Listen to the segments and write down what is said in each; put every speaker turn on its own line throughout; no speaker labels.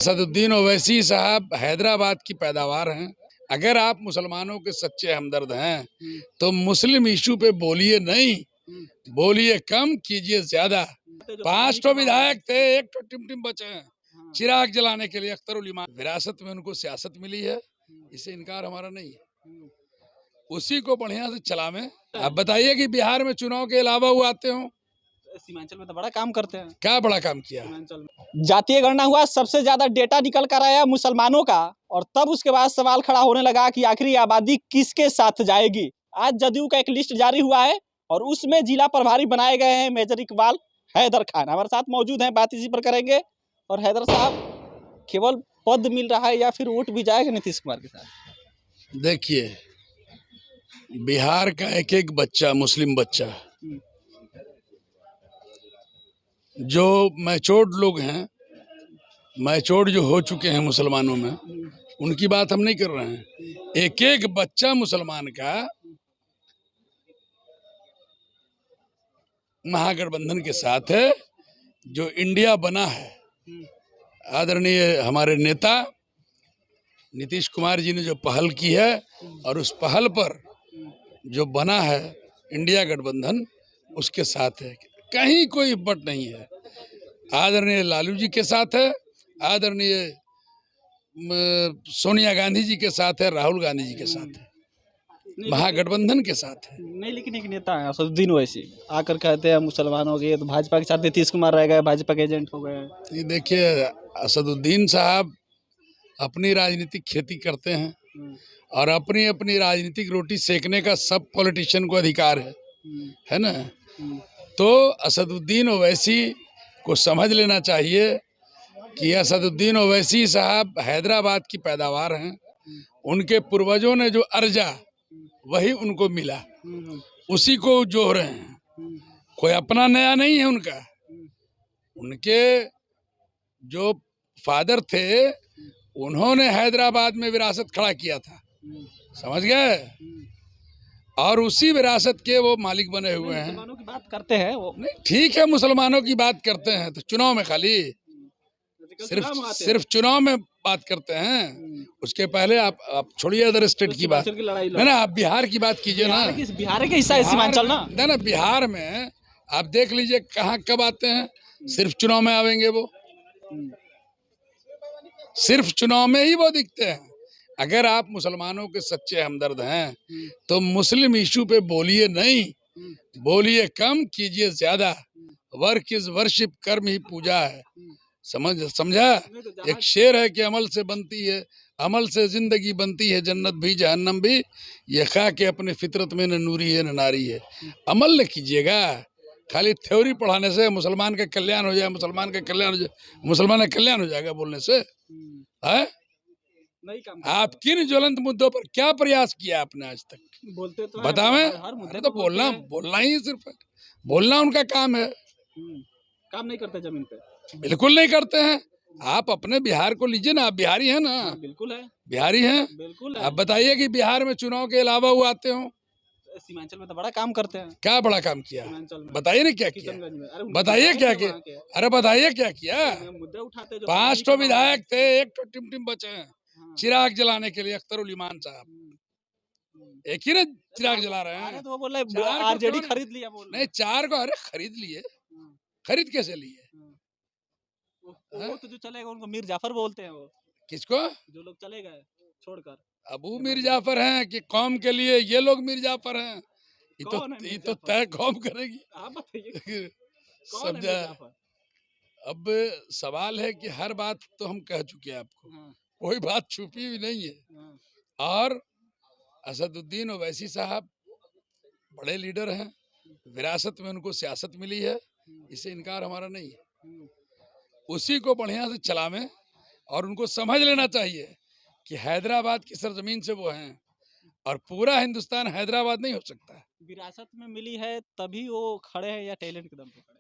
असदुद्दीन ओवैसी साहब हैदराबाद की पैदावार हैं। अगर आप मुसलमानों के सच्चे हमदर्द हैं तो मुस्लिम इशू पे बोलिए नहीं, बोलिए कम, कीजिए ज्यादा। 5 ठो विधायक थे, 1 ठो टिमटिम बचे हैं चिराग जलाने के लिए। अख्तरुल इमान विरासत में उनको सियासत मिली है, इससे इनकार हमारा नहीं है। उसी को बढ़िया से चलावे। आप बताइए कि बिहार में चुनाव के अलावा वो आते हो?
सीमांचल में तो बड़ा काम करते हैं।
क्या बड़ा काम किया?
जातीय गणना हुआ, सबसे ज्यादा डेटा निकल कर आया मुसलमानों का, और तब उसके बाद सवाल खड़ा होने लगा कि आखिर ये आबादी किसके साथ जाएगी। आज जदयू का एक लिस्ट जारी हुआ है और उसमें जिला प्रभारी बनाए गए हैं मेजर इकबाल हैदर खान। हमारे साथ मौजूद हैं, बात इसी पर करेंगे। और हैदर साहब, केवल पद मिल रहा है या फिर वोट भी जाएगा नीतीश कुमार के साथ?
देखिए, बिहार का एक एक बच्चा, मुस्लिम बच्चा, जो मैच्योर्ड लोग हैं, मैच्योर्ड जो हो चुके हैं मुसलमानों में, उनकी बात हम नहीं कर रहे हैं। एक एक बच्चा मुसलमान का महागठबंधन के साथ है। जो इंडिया बना है, आदरणीय हमारे नेता नीतीश कुमार जी ने जो पहल की है, और उस पहल पर जो बना है इंडिया गठबंधन, उसके साथ है। कहीं कोई बट नहीं है। आदरणीय लालू जी के साथ है, आदरणीय सोनिया गांधी जी के साथ है, राहुल गांधी जी के साथ है, महागठबंधन के साथ है।
नहीं, लेकिन एक नेता है असदुद्दीन ओवैसी, आकर कहते हैं मुसलमानों के तो भाजपा के साथ नीतीश कुमार रह गए, भाजपा के एजेंट हो गए।
ये देखिए, असदुद्दीन साहब अपनी राजनीतिक खेती करते हैं और अपनी अपनी राजनीतिक रोटी सेकने का सब पॉलिटिशियन को अधिकार है ना। तो असदुद्दीन ओवैसी को समझ लेना चाहिए कि असदुद्दीन ओवैसी साहब हैदराबाद की पैदावार हैं। उनके पूर्वजों ने जो अर्जा, वही उनको मिला, उसी को जोह रहे हैं। कोई अपना नया नहीं है उनका। उनके जो फादर थे, उन्होंने हैदराबाद में विरासत खड़ा किया था, समझ गए, और उसी विरासत के वो मालिक बने हुए हैं।
मुसलमानों की बात करते हैं वो।
नहीं, ठीक है, मुसलमानों की बात करते हैं तो चुनाव में खाली सिर्फ चुनाव में बात करते हैं। उसके पहले आप छोड़िए अदर स्टेट की बात, नहीं ना, आप बिहार की बात कीजिए ना।
बिहार के हिस्सा है सीमांचल ना।
बिहार में आप देख लीजिए कहाँ कब आते हैं। सिर्फ चुनाव में आवेंगे वो, सिर्फ चुनाव में ही वो दिखते हैं। अगर आप मुसलमानों के सच्चे हमदर्द हैं तो मुस्लिम इशू पे बोलिए नहीं, बोलिए कम, कीजिए ज्यादा। वर्क इज वर्शिप, कर्म ही पूजा है। समझा? एक शेर है कि अमल से बनती है, अमल से जिंदगी बनती है, जन्नत भी जहन्नम भी, ये खा के अपने फितरत में न नूरी है न नारी है। अमल न कीजिएगा, खाली थ्योरी पढ़ाने से मुसलमान का कल्याण हो जाए, मुसलमान का कल्याण हो जाए, मुसलमान का कल्याण हो जाएगा बोलने से है? आप किन ज्वलंत मुद्दों पर क्या प्रयास किया आपने आज तक?
बोलते तो
बतावें।
अरे
तो बोलना ही सिर्फ है, बोलना उनका काम है।
काम नहीं करते जमीन पे,
बिल्कुल नहीं करते हैं। आप अपने बिहार को लीजिए ना, आप बिहारी हैं ना।
बिल्कुल है,
बिहारी हैं,
बिल्कुल है।
आप बताइए कि बिहार में चुनाव के अलावा वो आते हो?
सीमांचल में तो बड़ा काम करते हैं।
क्या बड़ा काम किया? बताइए ना, क्या किया? बताइए क्या किया? अरे बताइए क्या किया?
मुद्दे उठाते।
5 ठो विधायक थे, 1 ठो टिमटिम बचे हैं चिराग जलाने के लिए। अख्तरुल इमान साहब एक ही ना चिराग जला रहे हैं।
तो वो बोल रहे आरजेडी खरीद लिया, बोल
नहीं, 4 को। अरे खरीद लिए, खरीद कैसे लिए?
वो तो जो चलेगा उनको मीर जाफर बोलते हैं। वो
किसको? जो
लोग चले गए छोड़कर।
अबू मीर जाफर हैं कि कौम के लिए ये लोग मीर जाफर हैं? ये तो तय कौम करेगी।
आप बताइए
समझा? अब सवाल है कि हर बात तो हम कह चुके हैं आपको, कोई बात छुपी हुई नहीं है। और असदुद्दीन ओवैसी साहब बड़े लीडर हैं, विरासत में उनको सियासत मिली है, इससे इनकार हमारा नहीं है। उसी को बढ़िया से चलावें, और उनको समझ लेना चाहिए कि हैदराबाद की सरजमीन से वो हैं, और पूरा हिंदुस्तान हैदराबाद नहीं हो सकता।
विरासत में मिली है तभी वो खड़े हैं, या टैलेंट के दम पे खड़े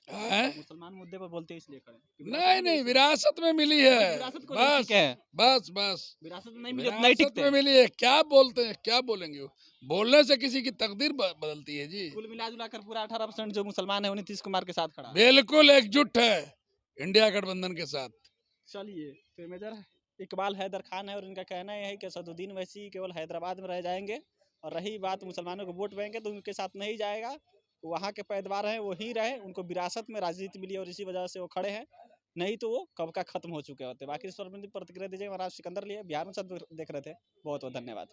हैं? मुसलमान मुद्दे पर बोलते हैं इसलिए खड़े? नहीं,
विरासत में मिली है। बस
विरासत नहीं मिली,
नहीं टिकते में मिली है। क्या बोलते हैं, क्या बोलेंगे? बोलने से किसी की तकदीर बदलती है जी।
कुल मिलाजुला कर पूरा 18% जो मुसलमान है वो नीतीश कुमार के साथ खड़ा है।
बिल्कुल एकजुट है इंडिया गठबंधन के साथ।
चलिए, तो मेजर इकबाल हैदर खान है और इनका कहना यह है कि असदुद्दीन वैसी केवल हैदराबाद में रह जाएंगे। और रही बात मुसलमानों को वोट बैंक है, तो उनके साथ नहीं जाएगा। वहाँ के पैदवार हैं वो ही रहे, उनको विरासत में राजनीति मिली और इसी वजह से वो खड़े हैं, नहीं तो वो कब का खत्म हो चुके होते। बाकी इस पर प्रतिक्रिया दीजिए। महाराज सिकंदर लिए बिहार में सब देख रहे थे। बहुत बहुत धन्यवाद।